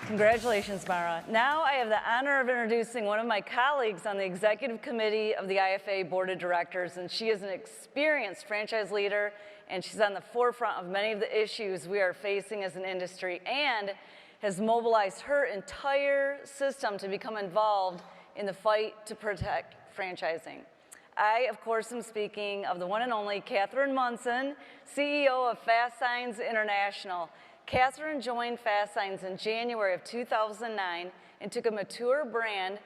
Congratulations, Mara. Now I have the honor of introducing one of my colleagues on the executive committee of the IFA Board of Directors, and she is an experienced franchise leader, and she's on the forefront of many of the issues we are facing as an industry, and has mobilized her entire system to become involved in the fight to protect franchising. I, of course, am speaking of the one and only Catherine Monson, CEO of FASTSIGNS International. Catherine joined FASTSIGNS in January of 2009 and took a mature brand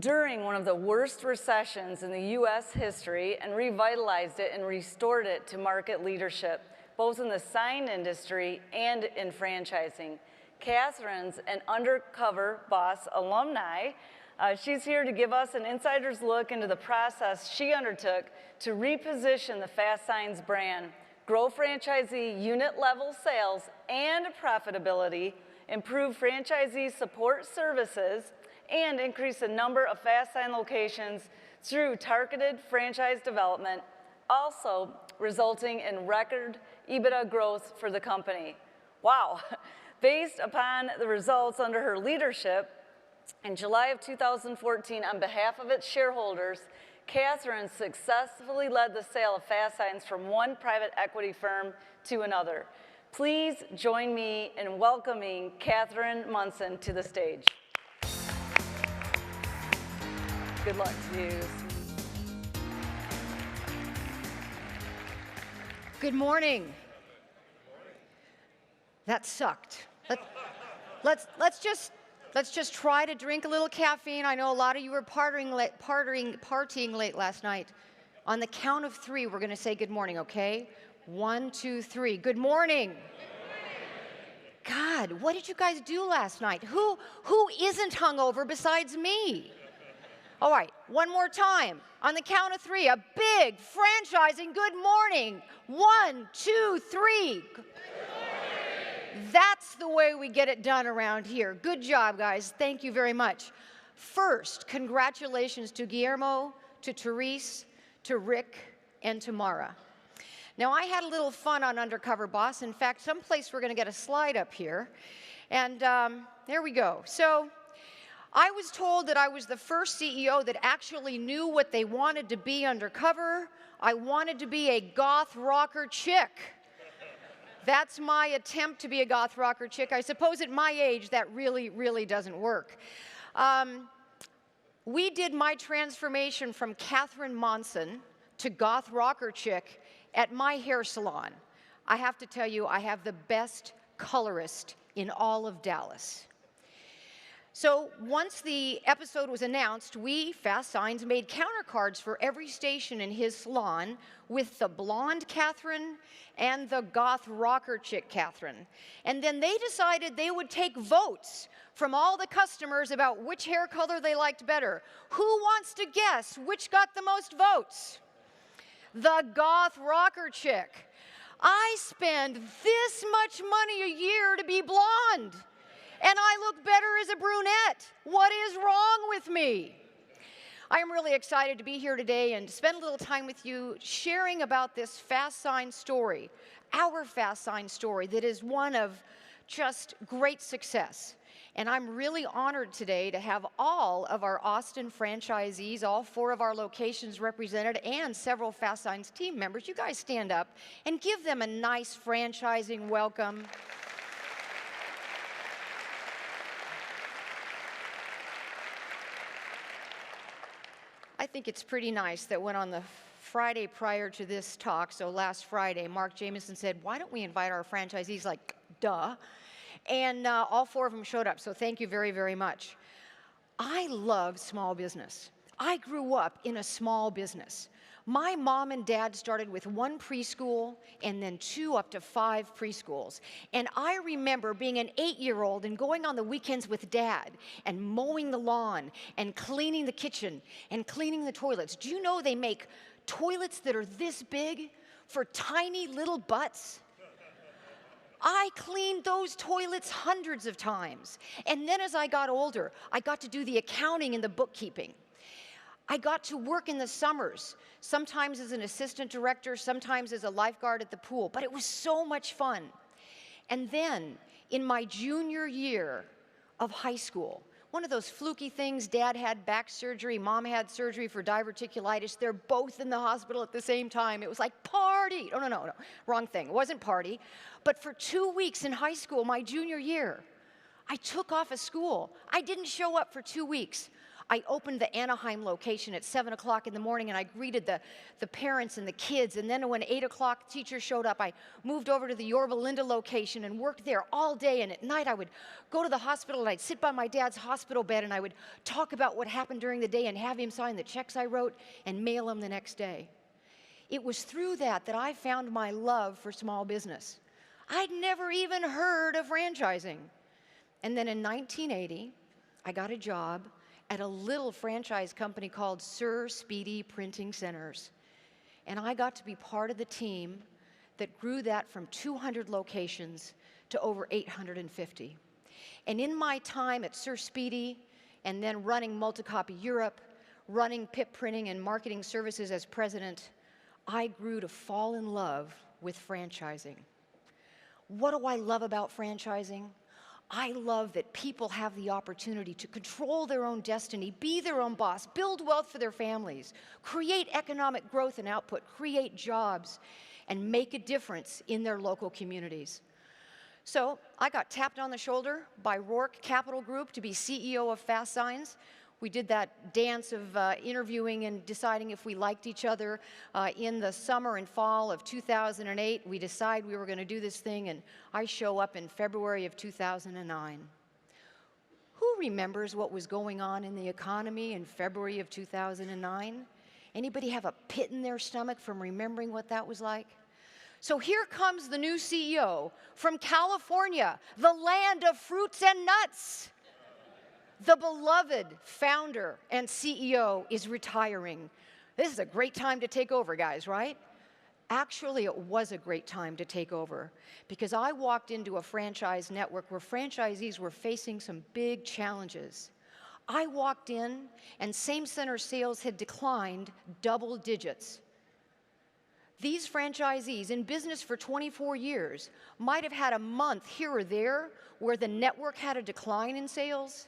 during one of the worst recessions in the U.S. history and revitalized it and restored it to market leadership, both in the sign industry and in franchising. Catherine's an undercover boss alumni. She's here to give us an insider's look into the process she undertook to reposition the FASTSIGNS brand, grow franchisee unit-level sales and profitability, improve franchisee support services, and increase the number of FASTSIGN locations through targeted franchise development, also resulting in record EBITDA growth for the company. Wow. Based upon the results under her leadership, in July of 2014, on behalf of its shareholders, Catherine successfully led the sale of FASTSIGNS from one private equity firm to another. Please join me in welcoming Catherine Monson to the stage. Good luck to you. Good morning. That sucked. Let's just try to drink a little caffeine. I know a lot of you were partying late last night. On the count of three, we're going to say good morning, okay? 1, 2, 3. Good morning. God, what did you guys do last night? Who isn't hungover besides me? All right, one more time. On the count of three, a big franchising good morning. 1, 2, 3. That's the way we get it done around here. Good job, guys. Thank you very much. First, congratulations to Guillermo, to Therese, to Rick, and to Mara. Now, I had a little fun on Undercover Boss. In fact, someplace we're going to get a slide up here. And there we go. So I was told that I was the first CEO that actually knew what they wanted to be undercover. I wanted to be a goth rocker chick. That's my attempt to be a goth rocker chick. I suppose at my age, that really, really doesn't work. We did my transformation from Catherine Monson to goth rocker chick at my hair salon. I have to tell you, I have the best colorist in all of Dallas. So once the episode was announced, we, FASTSIGNS, made counter cards for every station in his salon with the blonde Catherine and the goth rocker chick Catherine. And then they decided they would take votes from all the customers about which hair color they liked better. Who wants to guess which got the most votes? The goth rocker chick. I spend this much money a year to be blonde. And I look better as a brunette. What is wrong with me? I am really excited to be here today and to spend a little time with you sharing about this FASTSIGNS story, our FASTSIGNS story that is one of just great success. And I'm really honored today to have all of our Austin franchisees, all 4 of our locations represented, and several FASTSIGNS team members. You guys stand up and give them a nice franchising welcome. I think it's pretty nice that when on the Friday prior to this talk, so last Friday, Mark Jameson said, why don't we invite our franchisees, like, duh. And all 4 of them showed up, so thank you very, very much. I love small business. I grew up in a small business. My mom and dad started with 1 preschool and then 2 up to 5 preschools. And I remember being an 8-year-old and going on the weekends with dad and mowing the lawn and cleaning the kitchen and cleaning the toilets. Do you know they make toilets that are this big for tiny little butts? I cleaned those toilets hundreds of times. And then as I got older, I got to do the accounting and the bookkeeping. I got to work in the summers, sometimes as an assistant director, sometimes as a lifeguard at the pool, but it was so much fun. And then, in my junior year, of high school. One of those fluky things, dad had back surgery, mom had surgery for diverticulitis. They're both in the hospital at the same time. It was like party. Oh, no, wrong thing. It wasn't party. But for 2 weeks in high school, my junior year, I took off of school. I didn't show up for 2 weeks. I opened the Anaheim location at 7 o'clock in the morning, and I greeted the parents and the kids. And then when 8 o'clock teachers showed up, I moved over to the Yorba Linda location and worked there all day. And at night, I would go to the hospital, and I'd sit by my dad's hospital bed, and I would talk about what happened during the day and have him sign the checks I wrote and mail them the next day. It was through that I found my love for small business. I'd never even heard of franchising. And then in 1980, I got a job at a little franchise company called Sir Speedy Printing Centers. And I got to be part of the team that grew that from 200 locations to over 850. And in my time at Sir Speedy, and then running Multicopy Europe, running PIP printing and marketing services as president, I grew to fall in love with franchising. What do I love about franchising? I love that people have the opportunity to control their own destiny, be their own boss, build wealth for their families, create economic growth and output, create jobs, and make a difference in their local communities. So I got tapped on the shoulder by Rourke Capital Group to be CEO of FASTSIGNS. We did that dance of interviewing and deciding if we liked each other in the summer and fall of 2008. We decided we were going to do this thing, and I show up in February of 2009. Who remembers what was going on in the economy in February of 2009? Anybody have a pit in their stomach from remembering what that was like? So here comes the new CEO from California, the land of fruits and nuts. The beloved founder and CEO is retiring. This is a great time to take over, guys, right? Actually, it was a great time to take over because I walked into a franchise network where franchisees were facing some big challenges. I walked in and same-center sales had declined double digits. These franchisees in business for 24 years might have had a month here or there where the network had a decline in sales.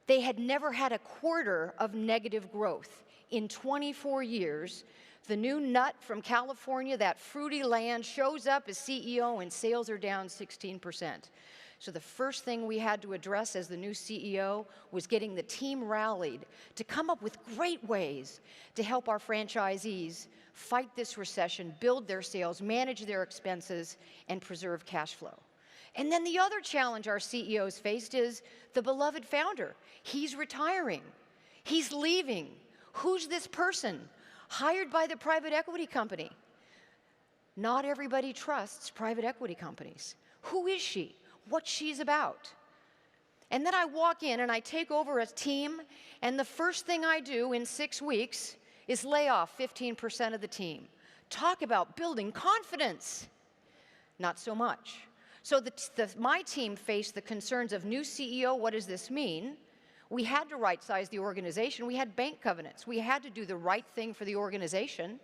They had never had a quarter of negative growth. In 24 years, the new nut from California, that fruity land, shows up as CEO and sales are down 16%. So the first thing we had to address as the new CEO was getting the team rallied to come up with great ways to help our franchisees fight this recession, build their sales, manage their expenses, and preserve cash flow. And then the other challenge our CEOs faced is the beloved founder. He's retiring. He's leaving. Who's this person? Hired by the private equity company. Not everybody trusts private equity companies. Who is she? What she's about? And then I walk in and I take over a team, and the first thing I do in 6 weeks is lay off 15% of the team. Talk about building confidence. Not so much. So my team faced the concerns of new CEO, what does this mean? We had to right-size the organization. We had bank covenants. We had to do the right thing for the organization.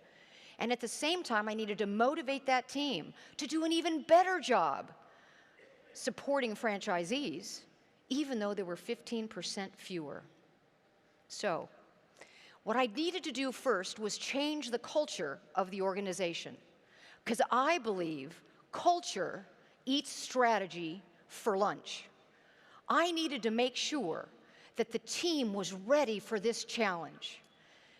And at the same time, I needed to motivate that team to do an even better job supporting franchisees, even though there were 15% fewer. So what I needed to do first was change the culture of the organization, because I believe culture eats strategy for lunch. I needed to make sure that the team was ready for this challenge.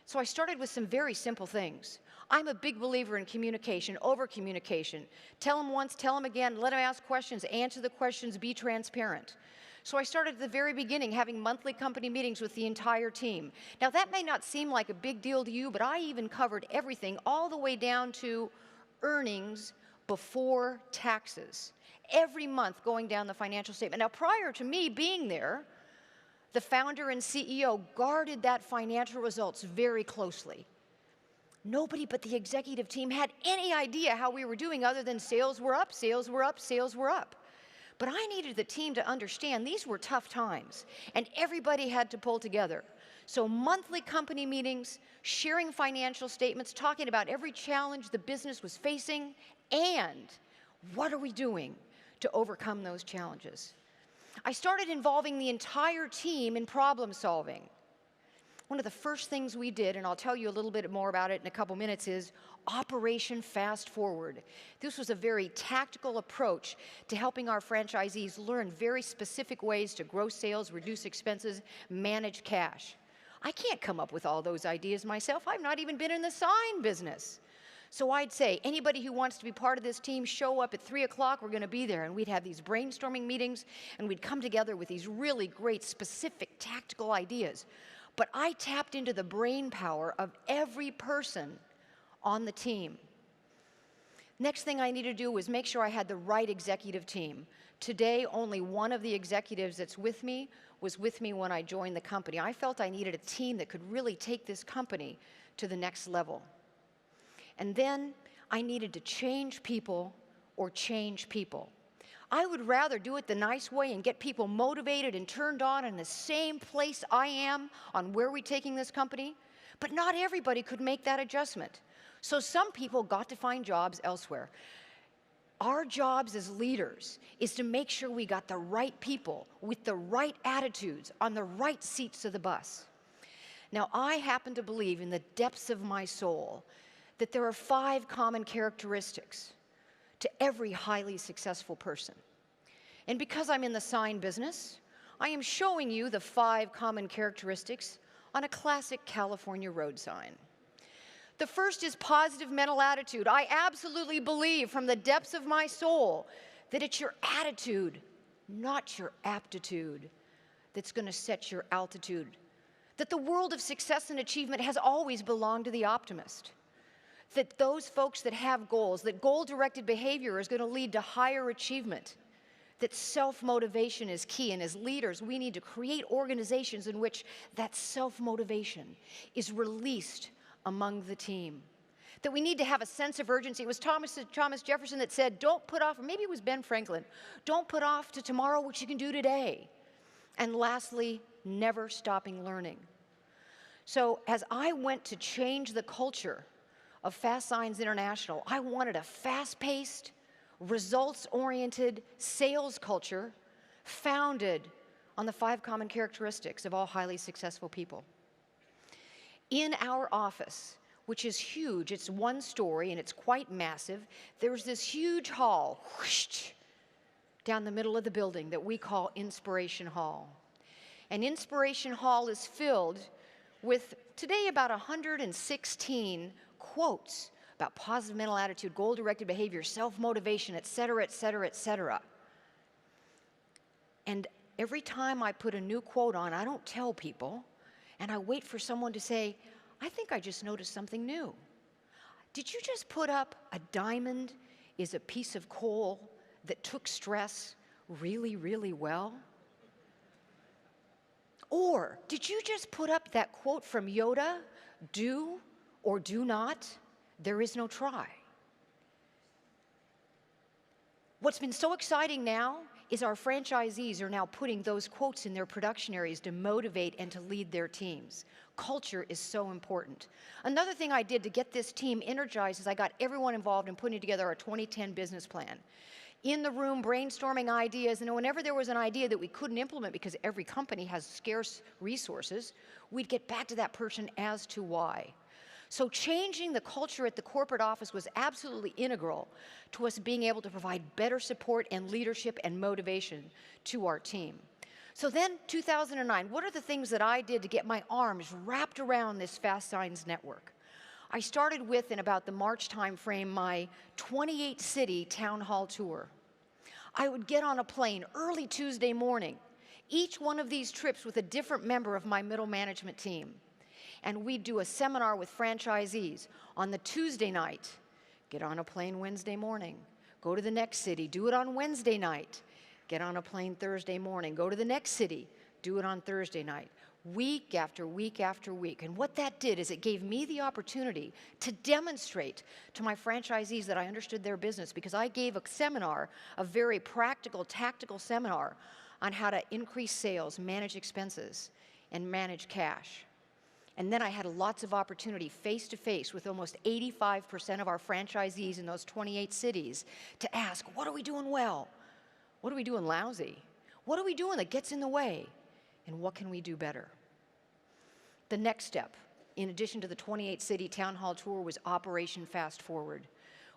So I started with some very simple things. I'm a big believer in communication, over-communication. Tell them once, tell them again, let them ask questions, answer the questions, be transparent. So I started at the very beginning having monthly company meetings with the entire team. Now that may not seem like a big deal to you, but I even covered everything all the way down to earnings before taxes. Every month going down the financial statement. Now prior to me being there, the founder and CEO guarded that financial results very closely. Nobody but the executive team had any idea how we were doing other than sales were up, sales were up, sales were up. But I needed the team to understand these were tough times, and everybody had to pull together. So monthly company meetings, sharing financial statements, talking about every challenge the business was facing, and what are we doing to overcome those challenges. I started involving the entire team in problem solving. One of the first things we did, and I'll tell you a little bit more about it in a couple minutes, is Operation Fast Forward. This was a very tactical approach to helping our franchisees learn very specific ways to grow sales, reduce expenses, manage cash. I can't come up with all those ideas myself. I've not even been in the sign business. So I'd say, anybody who wants to be part of this team, show up at 3 o'clock, we're gonna be there. And we'd have these brainstorming meetings, and we'd come together with these really great, specific, tactical ideas. But I tapped into the brain power of every person on the team. Next thing I needed to do was make sure I had the right executive team. Today, only one of the executives that's with me was with me when I joined the company. I felt I needed a team that could really take this company to the next level. And then I needed to change people or change people. I would rather do it the nice way and get people motivated and turned on in the same place I am on where we're taking this company, but not everybody could make that adjustment. So some people got to find jobs elsewhere. Our jobs as leaders is to make sure we got the right people with the right attitudes on the right seats of the bus. Now, I happen to believe in the depths of my soul that there are 5 common characteristics to every highly successful person. And because I'm in the sign business, I am showing you the 5 common characteristics on a classic California road sign. The first is positive mental attitude. I absolutely believe from the depths of my soul that it's your attitude, not your aptitude, that's going to set your altitude. That the world of success and achievement has always belonged to the optimist. That those folks that have goals, that goal-directed behavior is going to lead to higher achievement. That self-motivation is key, and as leaders, we need to create organizations in which that self-motivation is released among the team. That we need to have a sense of urgency. It was Thomas Jefferson that said, don't put off, or maybe it was Ben Franklin, don't put off to tomorrow what you can do today. And lastly, never stopping learning. So as I went to change the culture of FASTSIGNS International, I wanted a fast-paced, results-oriented sales culture founded on the 5 common characteristics of all highly successful people. In our office, which is huge, it's 1 story and it's quite massive, there's this huge hall whoosh, down the middle of the building that we call Inspiration Hall. And Inspiration Hall is filled with, today, about 116 quotes about positive mental attitude, goal-directed behavior, self-motivation, et cetera, et cetera, et cetera. And every time I put a new quote on, I don't tell people, and I wait for someone to say, I think I just noticed something new. Did you just put up a diamond is a piece of coal that took stress really, really well? Or did you just put up that quote from Yoda, do or do not, there is no try? What's been so exciting now is our franchisees are now putting those quotes in their production areas to motivate and to lead their teams. Culture is so important. Another thing I did to get this team energized is I got everyone involved in putting together our 2010 business plan. In the room, brainstorming ideas, and whenever there was an idea that we couldn't implement because every company has scarce resources, we'd get back to that person as to why. So changing the culture at the corporate office was absolutely integral to us being able to provide better support and leadership and motivation to our team. So then, 2009, what are the things that I did to get my arms wrapped around this FASTSIGNS network? I started with, in about the March timeframe, my 28-city town hall tour. I would get on a plane early Tuesday morning, each one of these trips with a different member of my middle management team. And we'd do a seminar with franchisees on the Tuesday night, get on a plane Wednesday morning, go to the next city, do it on Wednesday night, get on a plane Thursday morning, go to the next city, do it on Thursday night, week after week after week. And what that did is it gave me the opportunity to demonstrate to my franchisees that I understood their business, because I gave a seminar, a very practical, tactical seminar on how to increase sales, manage expenses, and manage cash. And then I had lots of opportunity face-to-face with almost 85% of our franchisees in those 28 cities to ask, what are we doing well? What are we doing lousy? What are we doing that gets in the way? And what can we do better? The next step, in addition to the 28-city town hall tour, was Operation Fast Forward.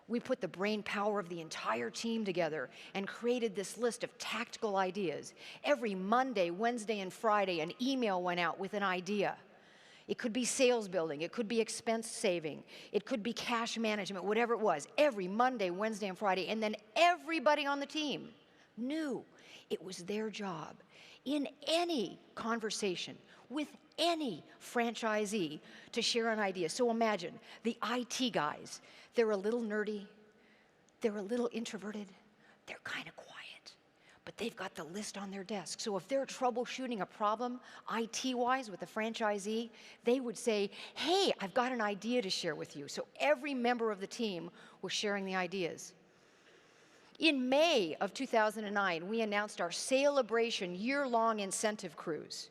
We put the brain power of the entire team together and created this list of tactical ideas. Every Monday, Wednesday, and Friday, an email went out with an idea. It could be sales building, it could be expense saving, it could be cash management, whatever it was. Every Monday, Wednesday, and Friday, and then everybody on the team knew it was their job in any conversation with any franchisee to share an idea. So imagine the IT guys. They're a little nerdy, they're a little introverted, they're kind of quiet, but they've got the list on their desk. So if they're troubleshooting a problem IT-wise with a franchisee, they would say, hey, I've got an idea to share with you. So every member of the team was sharing the ideas. In May of 2009, we announced our Celebration year-long incentive cruise.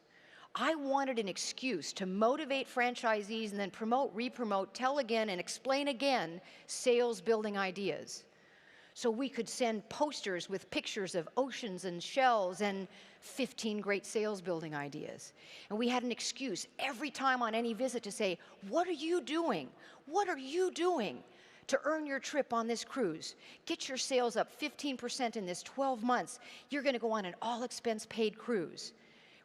I wanted an excuse to motivate franchisees and then promote, re-promote, tell again, and explain again sales building ideas. So we could send posters with pictures of oceans and shells and 15 great sales building ideas. And we had an excuse every time on any visit to say, what are you doing? What are you doing to earn your trip on this cruise? Get your sales up 15% in this 12 months. You're going to go on an all-expense paid cruise.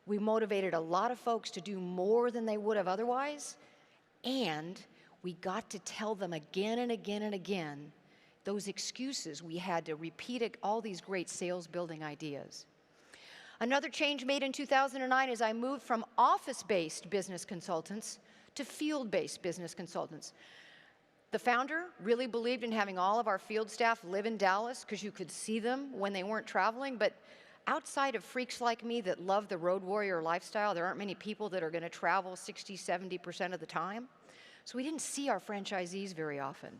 We motivated a lot of folks to do more than they would have otherwise, and we got to tell them again and again and again those excuses. We had to repeat all these great sales building ideas. Another change made in 2009 is I moved from office-based business consultants to field-based business consultants. The founder really believed in having all of our field staff live in Dallas because you could see them when they weren't traveling, but outside of freaks like me that love the road warrior lifestyle, there aren't many people that are going to travel 60, 70% of the time. So we didn't see our franchisees very often.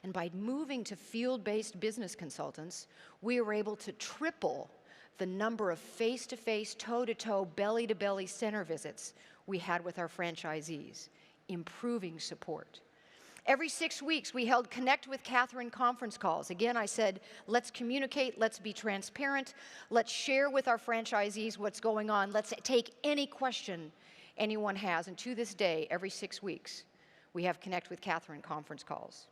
And by moving to field-based business consultants, we were able to triple the number of face-to-face, toe-to-toe, belly-to-belly center visits we had with our franchisees, improving support. Every 6 weeks, we held Connect with Catherine conference calls. Again, I said, let's communicate, let's be transparent, let's share with our franchisees what's going on, let's take any question anyone has. And to this day, every 6 weeks, we have Connect with Catherine conference calls.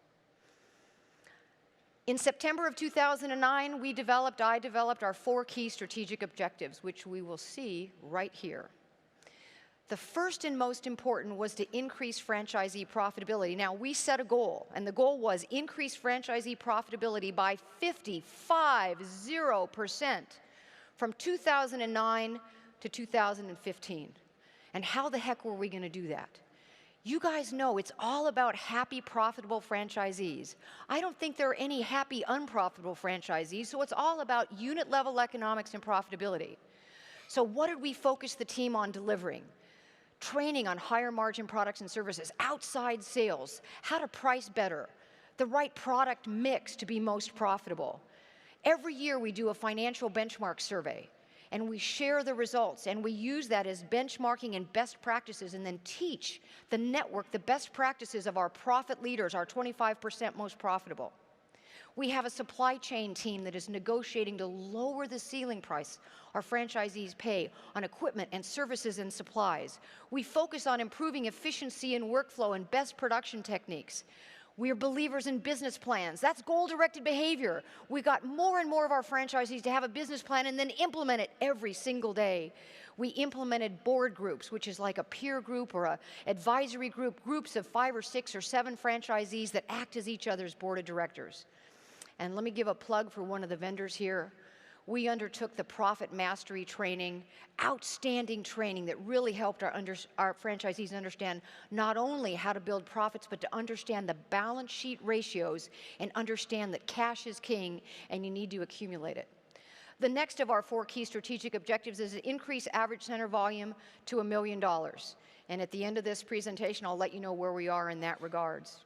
In September of 2009, I developed our 4 key strategic objectives, which we will see right here. The first and most important was to increase franchisee profitability. Now, we set a goal, and the goal was increase franchisee profitability by 50% from 2009 to 2015. And how the heck were we going to do that? You guys know it's all about happy, profitable franchisees. I don't think there are any happy, unprofitable franchisees, so it's all about unit-level economics and profitability. So what did we focus the team on delivering? Training on higher margin products and services, outside sales, how to price better, the right product mix to be most profitable. Every year we do a financial benchmark survey, and we share the results, and we use that as benchmarking and best practices, and then teach the network the best practices of our profit leaders, our 25% most profitable. We have a supply chain team that is negotiating to lower the ceiling price our franchisees pay on equipment and services and supplies. We focus on improving efficiency and workflow and best production techniques. We are believers in business plans. That's goal-directed behavior. We got more and more of our franchisees to have a business plan and then implement it every single day. We implemented board groups, which is like a peer group or an advisory group, groups of 5 or 6 or 7 franchisees that act as each other's board of directors. And let me give a plug for one of the vendors here. We undertook the Profit Mastery training, outstanding training that really helped our franchisees understand not only how to build profits, but to understand the balance sheet ratios and understand that cash is king and you need to accumulate it. The next of our 4 key strategic objectives is to increase average center volume to $1 million. And at the end of this presentation, I'll let you know where we are in that regards.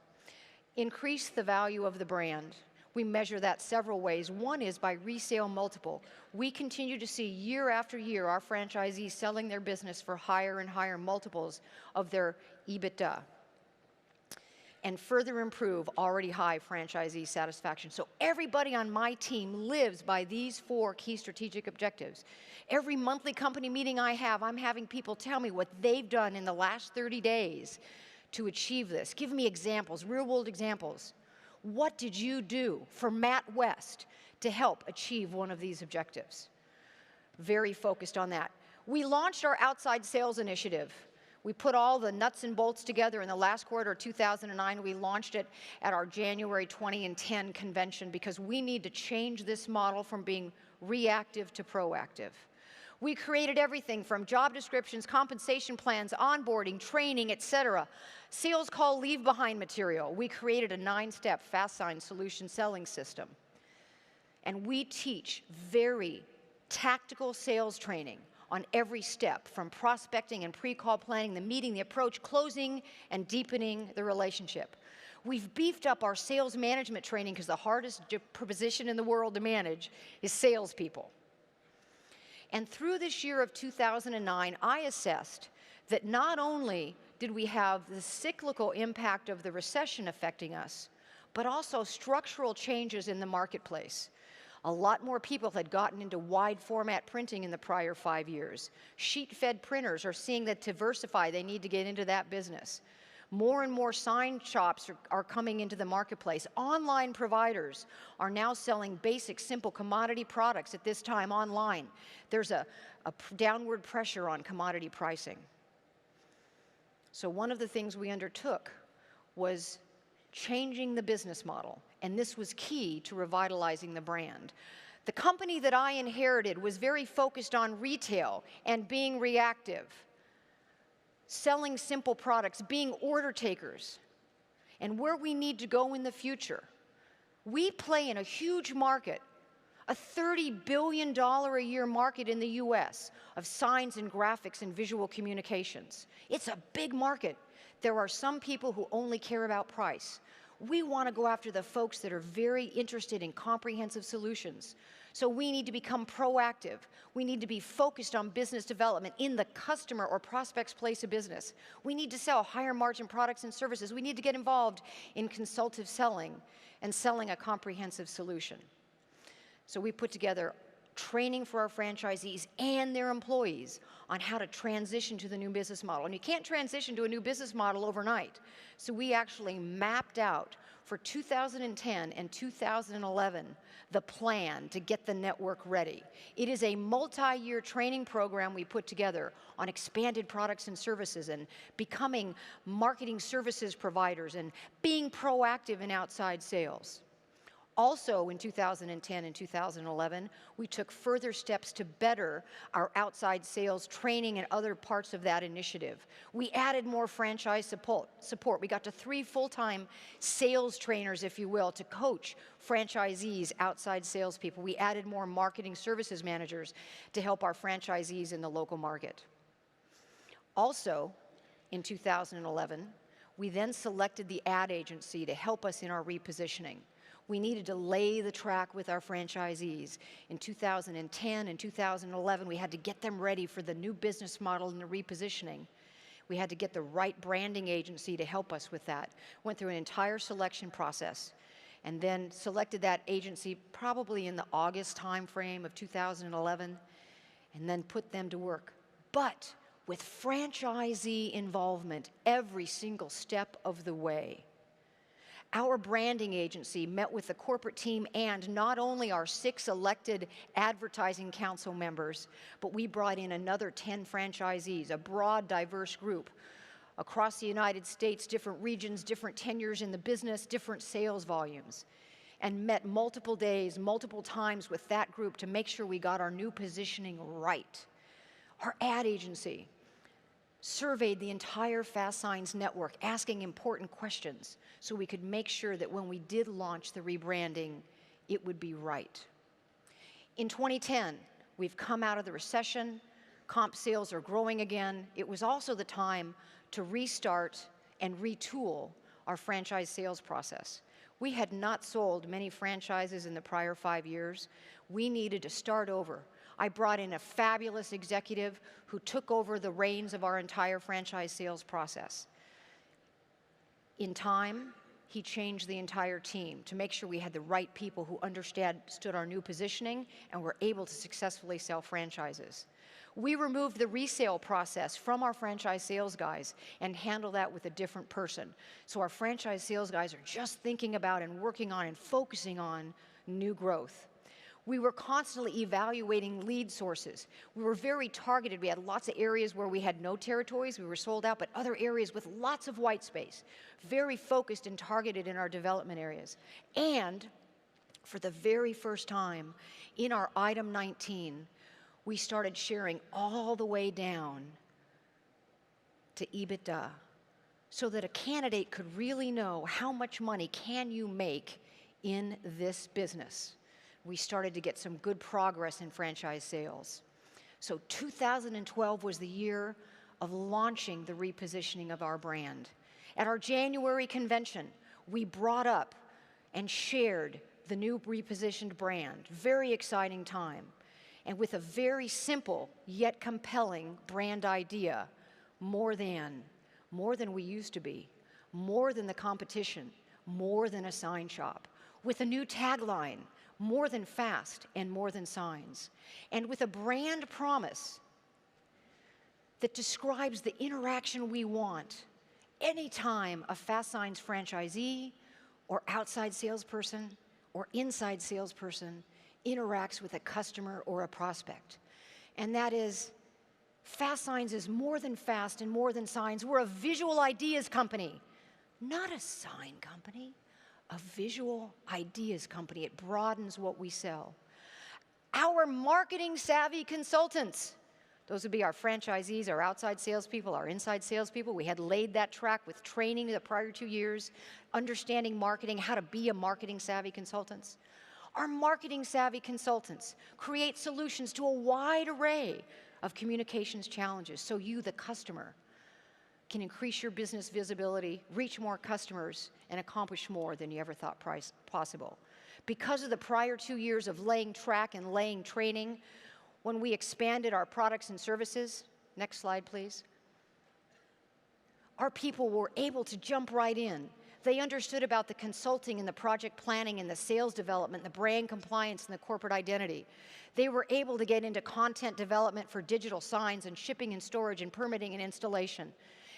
Increase the value of the brand. We measure that several ways. One is by resale multiple. We continue to see year after year our franchisees selling their business for higher and higher multiples of their EBITDA. and further improve already high franchisee satisfaction. So everybody on my team lives by these 4 key strategic objectives. Every monthly company meeting I have, I'm having people tell me what they've done in the last 30 days to achieve this. Give me examples, real-world examples. What did you do for Matt West to help achieve one of these objectives? Very focused on that. We launched our outside sales initiative. We put all the nuts and bolts together in the last quarter of 2009. We launched it at our January 2010 convention because we need to change this model from being reactive to proactive. We created everything from job descriptions, compensation plans, onboarding, training, etc. Sales call leave behind material. We created a 9-step FASTSIGNS solution selling system. And we teach very tactical sales training on every step, from prospecting and pre-call planning, the meeting, the approach, closing, and deepening the relationship. We've beefed up our sales management training because the hardest position in the world to manage is salespeople. And through this year of 2009, I assessed that not only did we have the cyclical impact of the recession affecting us, but also structural changes in the marketplace. A lot more people had gotten into wide format printing in the prior 5 years. Sheet-fed printers are seeing that to diversify, they need to get into that business. More and more sign shops are coming into the marketplace. Online providers are now selling basic, simple commodity products at this time online. There's a downward pressure on commodity pricing. So one of the things we undertook was changing the business model, and this was key to revitalizing the brand. The company that I inherited was very focused on retail and being reactive, selling simple products, being order takers, and where we need to go in the future. We play in a huge market, a $30 billion a year market in the US of signs and graphics and visual communications. It's a big market. There are some people who only care about price. We want to go after the folks that are very interested in comprehensive solutions. So we need to become proactive. We need to be focused on business development in the customer or prospect's place of business. We need to sell higher margin products and services. We need to get involved in consultative selling and selling a comprehensive solution. So we put together training for our franchisees and their employees on how to transition to the new business model. And you can't transition to a new business model overnight. So we actually mapped out for 2010 and 2011 the plan to get the network ready. It is a multi-year training program we put together on expanded products and services and becoming marketing services providers and being proactive in outside sales. Also, in 2010 and 2011, we took further steps to better our outside sales training and other parts of that initiative. We added more franchise support. We got to 3 full-time sales trainers, if you will, to coach franchisees, outside salespeople. We added more marketing services managers to help our franchisees in the local market. Also, in 2011, we then selected the ad agency to help us in our repositioning. We needed to lay the track with our franchisees. In 2010 and 2011, we had to get them ready for the new business model and the repositioning. We had to get the right branding agency to help us with that. Went through an entire selection process and then selected that agency probably in the August timeframe of 2011 and then put them to work. But with franchisee involvement every single step of the way. Our branding agency met with the corporate team and not only our 6 elected advertising council members, but we brought in another 10 franchisees, a broad, diverse group across the United States, different regions, different tenures in the business, different sales volumes, and met multiple days, multiple times with that group to make sure we got our new positioning right. Our ad agency surveyed the entire FASTSIGNS network, asking important questions so we could make sure that when we did launch the rebranding, it would be right. In 2010, we've come out of the recession, comp sales are growing again. It was also the time to restart and retool our franchise sales process. We had not sold many franchises in the prior 5 years. We needed to start over. I brought in a fabulous executive who took over the reins of our entire franchise sales process. In time, he changed the entire team to make sure we had the right people who understood our new positioning and were able to successfully sell franchises. We removed the resale process from our franchise sales guys and handle that with a different person. So our franchise sales guys are just thinking about and working on and focusing on new growth. We were constantly evaluating lead sources. We were very targeted. We had lots of areas where we had no territories, we were sold out, but other areas with lots of white space. Very focused and targeted in our development areas. And for the very first time in our item 19, we started sharing all the way down to EBITDA so that a candidate could really know how much money can you make in this business. We started to get some good progress in franchise sales. So 2012 was the year of launching the repositioning of our brand. At our January convention, we brought up and shared the new repositioned brand. Very exciting time. And with a very simple yet compelling brand idea, more than we used to be, more than the competition, more than a sign shop. With a new tagline, more than fast and more than signs. And with a brand promise that describes the interaction we want anytime a FASTSIGNS franchisee or outside salesperson or inside salesperson interacts with a customer or a prospect. And that is, FASTSIGNS is more than fast and more than signs. We're a visual ideas company, not a sign company. A visual ideas company. It broadens what we sell. Our marketing savvy consultants, those would be our franchisees, our outside salespeople, our inside salespeople. We had laid that track with training the prior 2 years, understanding marketing, how to be a marketing savvy consultant. Our marketing savvy consultants create solutions to a wide array of communications challenges so you, the customer, can increase your business visibility, reach more customers, and accomplish more than you ever thought possible. Because of the prior 2 years of laying track and laying training, when we expanded our products and services, next slide please, our people were able to jump right in. They understood about the consulting and the project planning and the sales development, the brand compliance and the corporate identity. They were able to get into content development for digital signs and shipping and storage and permitting and installation.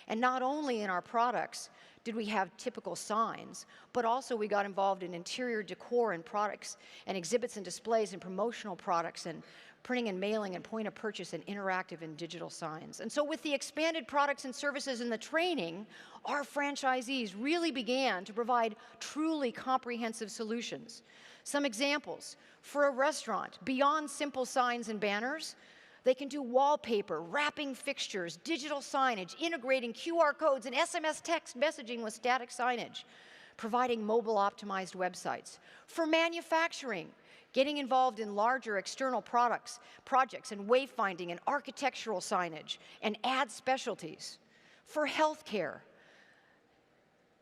And not only in our products did we have typical signs, but also we got involved in interior decor and products and exhibits and displays and promotional products and printing and mailing and point of purchase and interactive and digital signs. And so with the expanded products and services and the training, our franchisees really began to provide truly comprehensive solutions. Some examples, for a restaurant, beyond simple signs and banners, they can do wallpaper, wrapping fixtures, digital signage, integrating QR codes and SMS text messaging with static signage, providing mobile-optimized websites. For manufacturing, getting involved in larger external projects and wayfinding and architectural signage and ad specialties. For healthcare,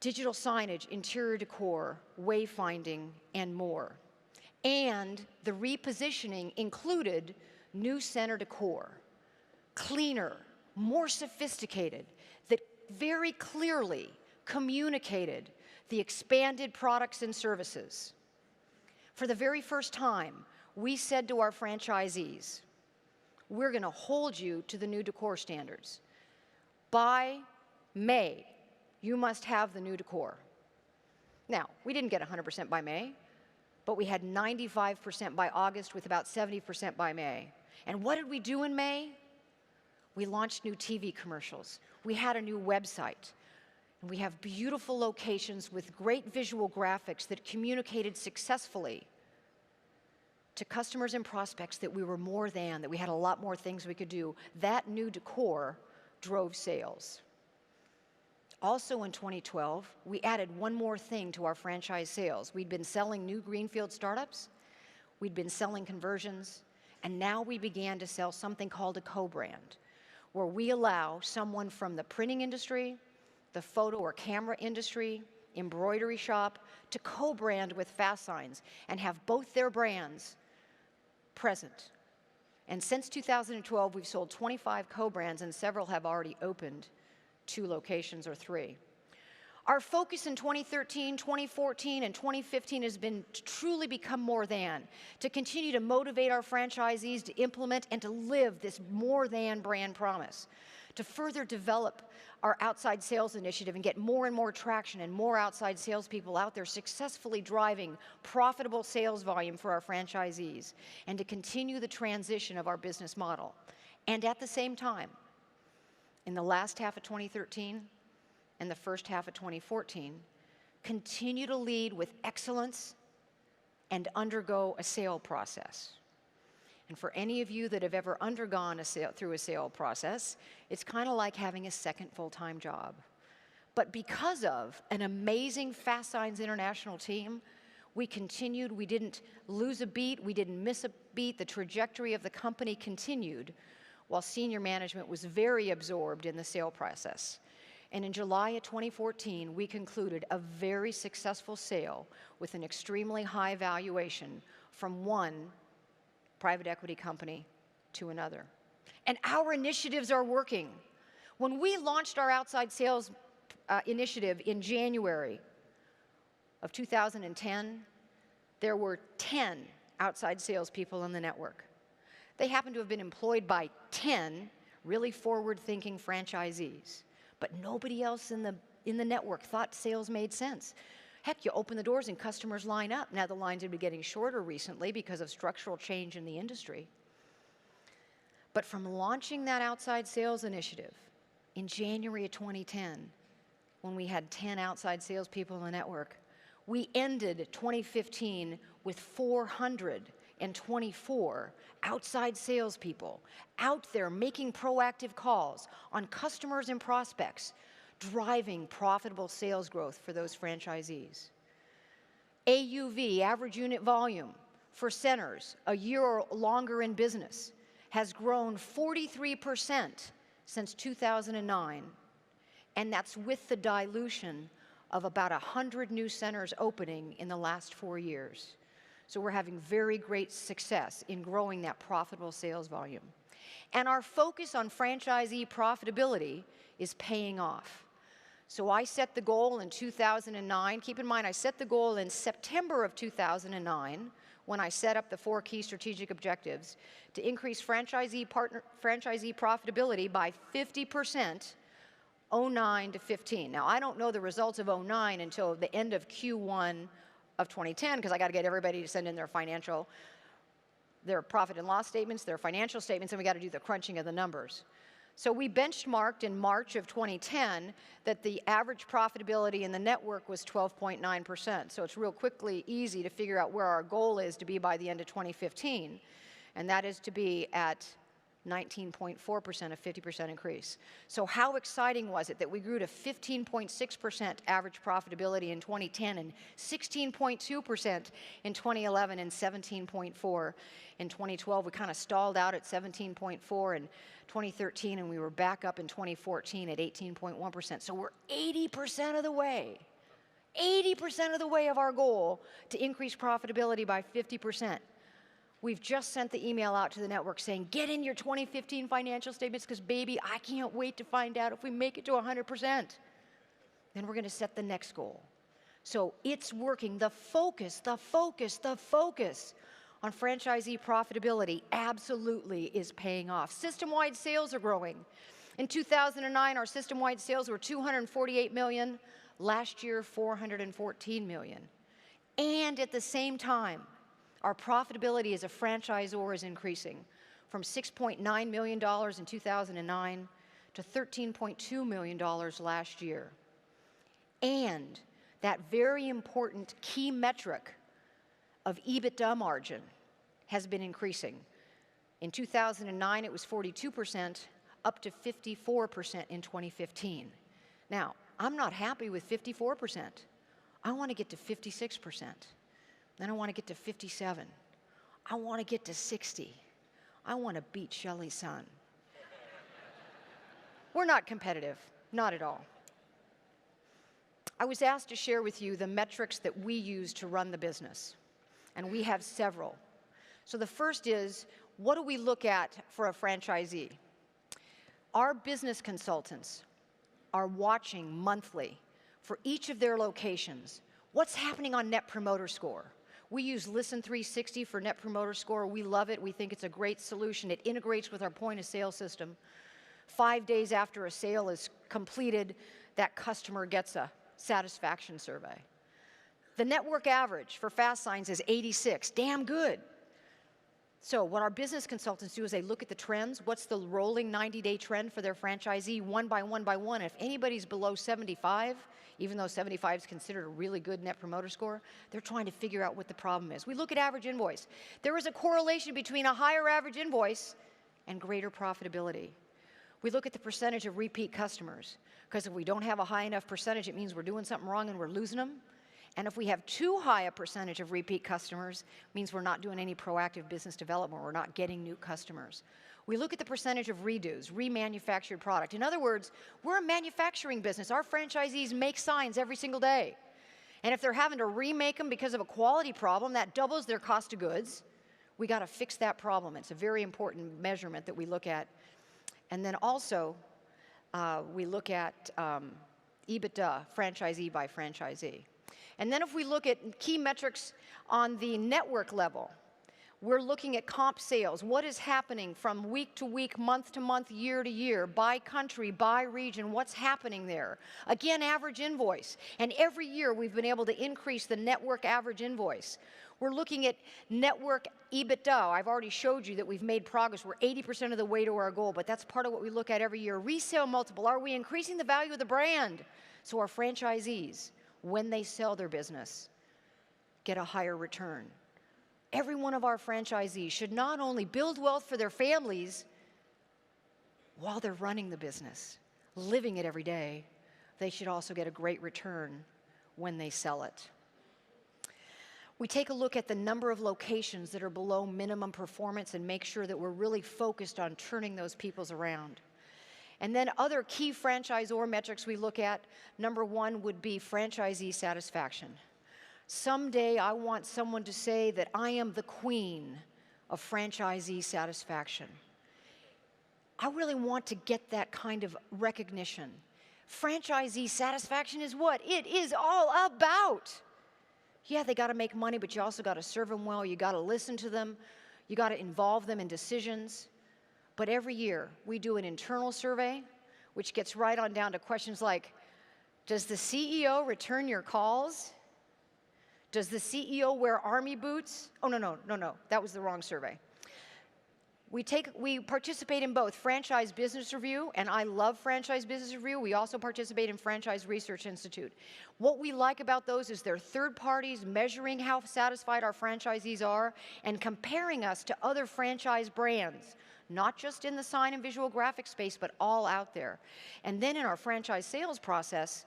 digital signage, interior decor, wayfinding, and more. And the repositioning included new center decor, cleaner, more sophisticated, that very clearly communicated the expanded products and services. For the very first time, we said to our franchisees, we're going to hold you to the new decor standards. By May, you must have the new decor. Now, we didn't get 100% by May, but we had 95% by August with about 70% by May. And what did we do in May? We launched new TV commercials. We had a new website. And we have beautiful locations with great visual graphics that communicated successfully to customers and prospects that we were more than, that we had a lot more things we could do. That new decor drove sales. Also in 2012, we added one more thing to our franchise sales. We'd been selling new greenfield startups, we'd been selling conversions, and now we began to sell something called a co-brand, where we allow someone from the printing industry, the photo or camera industry, embroidery shop, to co-brand with FASTSIGNS and have both their brands present. And since 2012, we've sold 25 co-brands and several have already opened 2 locations or 3. Our focus in 2013, 2014, and 2015 has been to truly become more than, to continue to motivate our franchisees to implement and to live this more than brand promise, to further develop our outside sales initiative and get more and more traction and more outside salespeople out there successfully driving profitable sales volume for our franchisees, and to continue the transition of our business model. And at the same time, in the last half of 2013 and the first half of 2014, continue to lead with excellence and undergo a sale process. And for any of you that have ever undergone through a sale process, it's kind of like having a second full-time job. But because of an amazing FASTSIGNS International team, we continued, we didn't lose a beat, we didn't miss a beat, the trajectory of the company continued, while senior management was very absorbed in the sale process. And in July of 2014, we concluded a very successful sale with an extremely high valuation from one private equity company to another. And our initiatives are working. When we launched our outside sales initiative in January of 2010, there were 10 outside salespeople in the network. They happened to have been employed by 10 really forward-thinking franchisees. But nobody else in the network thought sales made sense. Heck, you open the doors and customers line up. Now the lines have been getting shorter recently because of structural change in the industry. But from launching that outside sales initiative in January of 2010, when we had 10 outside salespeople in the network, we ended 2015 with 424 outside salespeople out there making proactive calls on customers and prospects, driving profitable sales growth for those franchisees. AUV, average unit volume, for centers a year or longer in business has grown 43% since 2009, and that's with the dilution of about 100 new centers opening in the last 4 years. So we're having very great success in growing that profitable sales volume. And our focus on franchisee profitability is paying off. So I set the goal in 2009. Keep in mind, I set the goal in September of 2009 when I set up the 4 key strategic objectives to increase franchisee profitability by 50%, 09 to 15. Now, I don't know the results of 09 until the end of Q1 of 2010, because I got to get everybody to send in their profit and loss statements, their financial statements, and we got to do the crunching of the numbers. So we benchmarked in March of 2010 that the average profitability in the network was 12.9%. So it's real quickly easy to figure out where our goal is to be by the end of 2015, and that is to be at 19.4%, a 50% increase. So how exciting was it that we grew to 15.6% average profitability in 2010 and 16.2% in 2011 and 17.4% in 2012. We kind of stalled out at 17.4% in 2013, and we were back up in 2014 at 18.1%. So we're 80% of the way of our goal to increase profitability by 50%. We've just sent the email out to the network saying, get in your 2015 financial statements, because baby, I can't wait to find out if we make it to 100%. Then we're going to set the next goal. So it's working. The focus on franchisee profitability absolutely is paying off. System-wide sales are growing. In 2009, our system-wide sales were $248 million. Last year, $414 million. And at the same time, our profitability as a franchisor is increasing from $6.9 million in 2009 to $13.2 million last year. And that very important key metric of EBITDA margin has been increasing. In 2009, it was 42%, up to 54% in 2015. Now, I'm not happy with 54%. I want to get to 56%. Then I want to get to 57. I want to get to 60. I want to beat Shelley's son. We're not competitive, not at all. I was asked to share with you the metrics that we use to run the business, and we have several. So the first is, what do we look at for a franchisee? Our business consultants are watching monthly for each of their locations. What's happening on Net Promoter Score? We use Listen 360 for Net Promoter Score. We love it. We think it's a great solution. It integrates with our point of sale system. 5 days after a sale is completed, that customer gets a satisfaction survey. The network average for FASTSIGNS is 86, damn good. So what our business consultants do is they look at the trends. What's the rolling 90-day trend for their franchisee, one by one by one? If anybody's below 75, even though 75 is considered a really good Net Promoter Score, they're trying to figure out what the problem is. We look at average invoice. There is a correlation between a higher average invoice and greater profitability. We look at the percentage of repeat customers, because if we don't have a high enough percentage, it means we're doing something wrong and we're losing them. And if we have too high a percentage of repeat customers, it means we're not doing any proactive business development, we're not getting new customers. We look at the percentage of redos, remanufactured product. In other words, we're a manufacturing business. Our franchisees make signs every single day. And if they're having to remake them because of a quality problem, that doubles their cost of goods. We got to fix that problem. It's a very important measurement that we look at. And then also, we look at EBITDA, franchisee by franchisee. And then if we look at key metrics on the network level, we're looking at comp sales. What is happening from week to week, month to month, year to year, by country, by region? What's happening there? Again, average invoice. And every year we've been able to increase the network average invoice. We're looking at network EBITDA. I've already showed you that we've made progress. We're 80% of the way to our goal, but that's part of what we look at every year. Resale multiple. Are we increasing the value of the brand so our franchisees, when they sell their business, get a higher return? Every one of our franchisees should not only build wealth for their families while they're running the business, living it every day, they should also get a great return when they sell it. We take a look at the number of locations that are below minimum performance and make sure that we're really focused on turning those peoples around. And then other key franchisor metrics we look at, number one would be franchisee satisfaction. Someday I want someone to say that I am the queen of franchisee satisfaction. I really want to get that kind of recognition. Franchisee satisfaction is what it is all about. Yeah, they got to make money, but you also got to serve them well. You got to listen to them. You got to involve them in decisions. But every year, we do an internal survey, which gets right on down to questions like, does the CEO return your calls? Does the CEO wear army boots? Oh, no, that was the wrong survey. We participate in both Franchise Business Review, and I love Franchise Business Review. We also participate in Franchise Research Institute. What we like about those is they're third parties measuring how satisfied our franchisees are and comparing us to other franchise brands, not just in the sign and visual graphic space, but all out there. And then in our franchise sales process,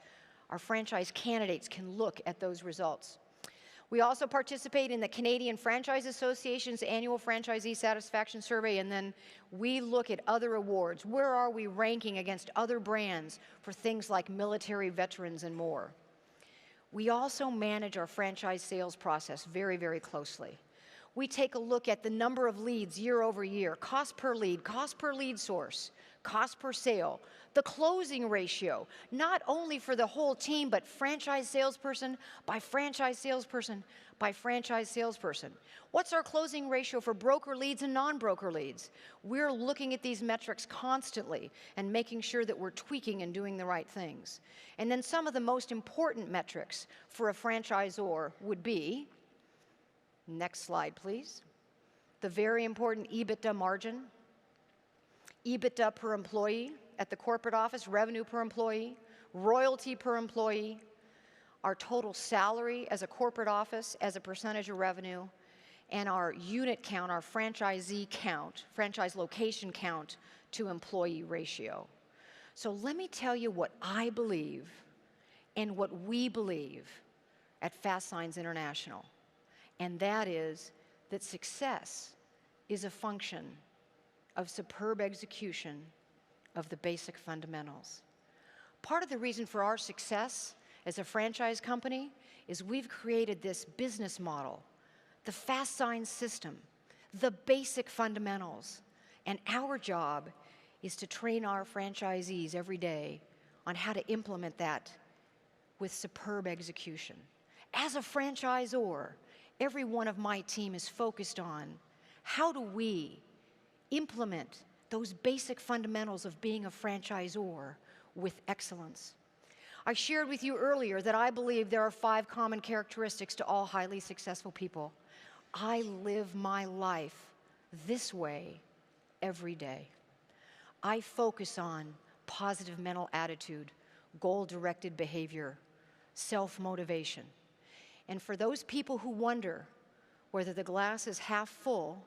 our franchise candidates can look at those results. We also participate in the Canadian Franchise Association's annual franchisee satisfaction survey, and then we look at other awards. Where are we ranking against other brands for things like military veterans and more? We also manage our franchise sales process very, very closely. We take a look at the number of leads year over year, cost per lead source, cost per sale, the closing ratio, not only for the whole team, but franchise salesperson by franchise salesperson by franchise salesperson. What's our closing ratio for broker leads and non-broker leads? We're looking at these metrics constantly and making sure that we're tweaking and doing the right things. And then some of the most important metrics for a franchisor would be, next slide, please, the very important EBITDA margin, EBITDA per employee at the corporate office, revenue per employee, royalty per employee, our total salary as a corporate office as a percentage of revenue, and our unit count, our franchisee count, franchise location count to employee ratio. So let me tell you what I believe and what we believe at FASTSIGNS International, and that is that success is a function of superb execution of the basic fundamentals. Part of the reason for our success as a franchise company is we've created this business model, the FASTSIGNS system, the basic fundamentals. And our job is to train our franchisees every day on how to implement that with superb execution. As a franchisor, every one of my team is focused on how do we implement those basic fundamentals of being a franchisor with excellence. I shared with you earlier that I believe there are 5 common characteristics to all highly successful people. I live my life this way every day. I focus on positive mental attitude, goal-directed behavior, self-motivation. And for those people who wonder whether the glass is half full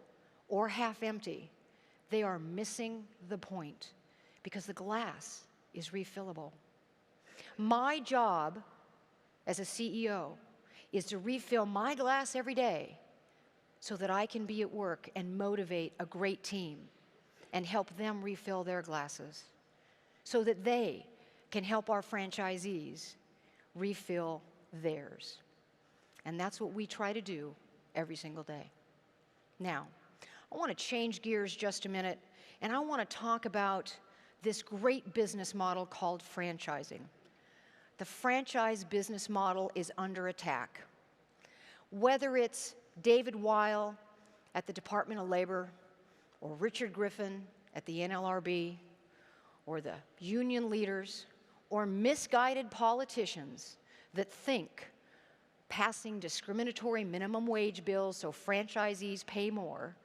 or half empty, they are missing the point, because the glass is refillable. My job as a CEO is to refill my glass every day so that I can be at work and motivate a great team and help them refill their glasses so that they can help our franchisees refill theirs. And that's what we try to do every single day. Now, I want to change gears just a minute, and I want to talk about this great business model called franchising. The franchise business model is under attack. Whether it's David Weil at the Department of Labor, or Richard Griffin at the NLRB, or the union leaders, or misguided politicians that think passing discriminatory minimum wage bills so franchisees pay more,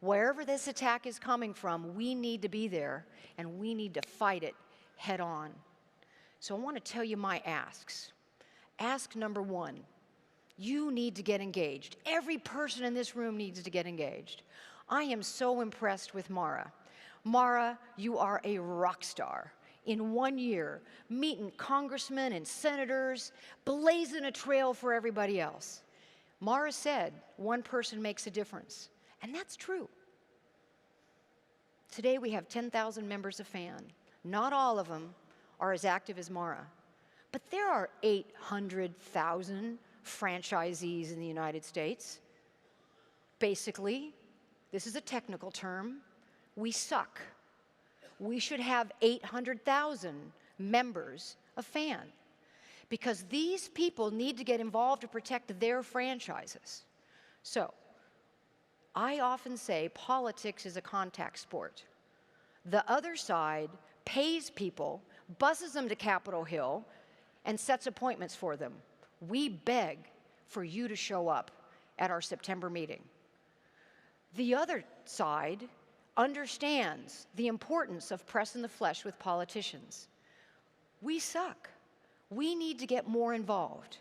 wherever this attack is coming from, we need to be there, and we need to fight it head on. So I want to tell you my asks. Ask number 1, you need to get engaged. Every person in this room needs to get engaged. I am so impressed with Mara. Mara, you are a rock star. In 1 year, meeting congressmen and senators, blazing a trail for everybody else. Mara said, one person makes a difference. And that's true. Today we have 10,000 members of FAN. Not all of them are as active as Mara. But there are 800,000 franchisees in the United States. Basically, this is a technical term, we suck. We should have 800,000 members of FAN, because these people need to get involved to protect their franchises. So, I often say politics is a contact sport. The other side pays people, buses them to Capitol Hill, and sets appointments for them. We beg for you to show up at our September meeting. The other side understands the importance of pressing the flesh with politicians. We suck. We need to get more involved.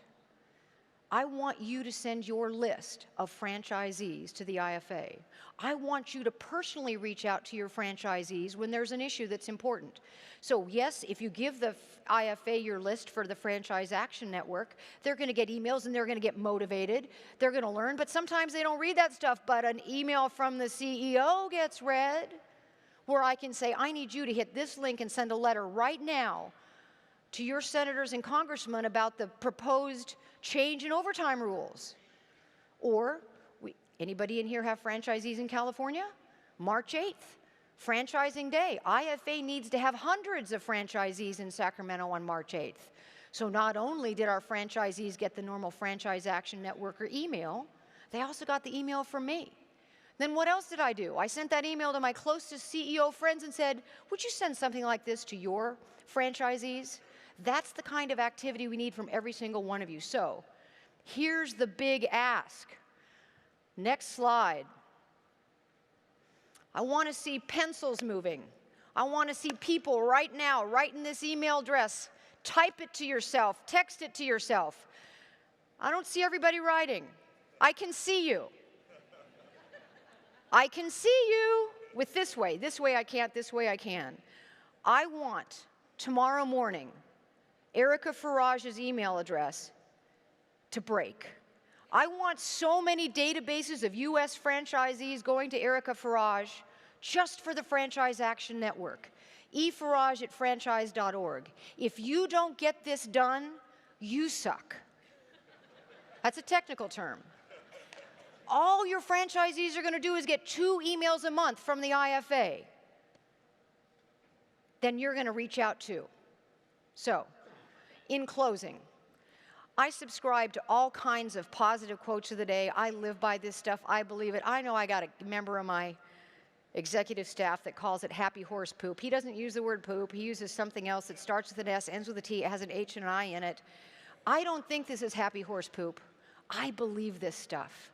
I want you to send your list of franchisees to the IFA. I want you to personally reach out to your franchisees when there's an issue that's important. So yes, if you give the IFA your list for the Franchise Action Network, they're going to get emails and they're going to get motivated. They're going to learn, but sometimes they don't read that stuff. But an email from the CEO gets read, where I can say, I need you to hit this link and send a letter right now to your senators and congressmen about the proposed change in overtime rules. Or, anybody in here have franchisees in California? March 8th, Franchising Day. IFA needs to have hundreds of franchisees in Sacramento on March 8th. So not only did our franchisees get the normal Franchise Action Network or email, they also got the email from me. Then what else did I do? I sent that email to my closest CEO friends and said, would you send something like this to your franchisees? That's the kind of activity we need from every single one of you. So, here's the big ask. Next slide. I want to see pencils moving. I want to see people right now writing this email address. Type it to yourself. Text it to yourself. I don't see everybody writing. I can see you. I can see you with this way. This way I can't, this way I can. I want tomorrow morning Erica Farage's email address to break. I want so many databases of US franchisees going to Erica Farage just for the Franchise Action Network. efarage@franchise.org. If you don't get this done, you suck. That's a technical term. All your franchisees are going to do is get 2 emails a month from the IFA. Then you're going to reach out too. So, in closing, I subscribe to all kinds of positive quotes of the day. I live by this stuff. I believe it. I know I got a member of my executive staff that calls it happy horse poop. He doesn't use the word poop. He uses something else that starts with an S, ends with a T, it has an H and an I in it. I don't think this is happy horse poop. I believe this stuff.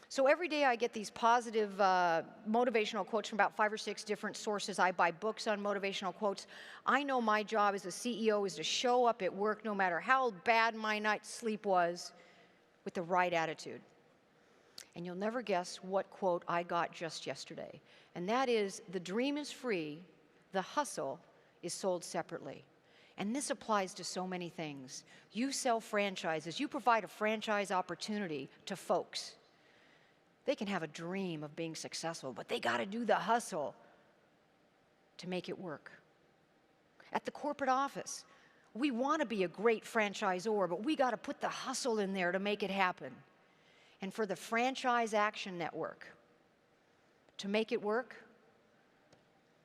So every day I get these positive motivational quotes from about 5 or 6 different sources. I buy books on motivational quotes. I know my job as a CEO is to show up at work no matter how bad my night's sleep was with the right attitude. And you'll never guess what quote I got just yesterday. And that is, the dream is free, the hustle is sold separately. And this applies to so many things. You sell franchises. You provide a franchise opportunity to folks. They can have a dream of being successful, but they got to do the hustle to make it work. At the corporate office, we want to be a great franchisor, but we got to put the hustle in there to make it happen. And for the Franchise Action Network to make it work,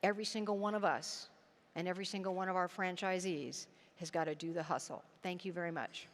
every single one of us and every single one of our franchisees has got to do the hustle. Thank you very much.